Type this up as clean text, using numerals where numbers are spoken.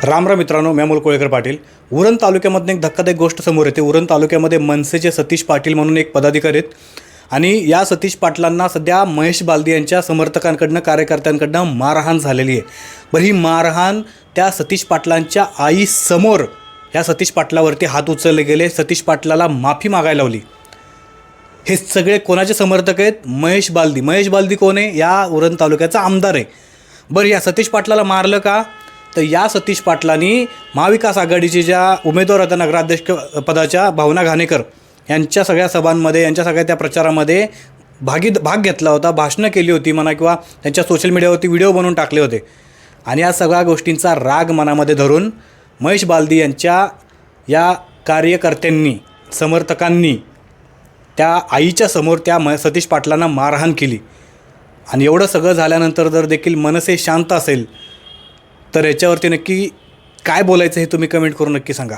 राम राम मित्रांनो, मी अमोल कोळेकर पाटील. उरण तालुक्यामधून एक धक्कादायक गोष्ट समोर येते. उरण तालुक्यामध्ये मनसेचे सतीश पाटील म्हणून एक पदाधिकारी आहेत आणि या सतीश पाटलांना सध्या महेश बालदी यांच्या समर्थकांकडनं, कार्यकर्त्यांकडनं मारहाण झालेली आहे. बरं, ही मारहाण त्या सतीश पाटलांच्या आईसमोर ह्या सतीश पाटलावरती हात उचलले गेले, सतीश पाटलाला माफी मागायला लावली. हे सगळे कोणाचे समर्थक आहेत? महेश बालदी. महेश बालदी कोण आहे? या उरण तालुक्याचा आमदार आहे. बरं, या सतीश पाटलाला मारलं का? तर या सतीश पाटलांनी महाविकास आघाडीचे ज्या उमेदवार होत्या नगराध्यक्ष पदाच्या, भावना घाणेकर यांच्या सगळ्या सभांमध्ये, यांच्या सगळ्या त्या प्रचारामध्ये भाग घेतला होता, भाषणं केली होती म्हणा, किंवा त्यांच्या सोशल मीडियावरती व्हिडिओ बनवून टाकले होते. आणि या सगळ्या गोष्टींचा राग मनामध्ये धरून महेश बालदी यांच्या या कार्यकर्त्यांनी, समर्थकांनी त्या आईच्या समोर त्या सतीश पाटलांना मारहाण केली. आणि एवढं सगळं झाल्यानंतर जर देखील मनसे शांत असेल तर याच्यावरती नक्की काय बोलायचं हे तुम्ही कमेंट करून नक्की सांगा.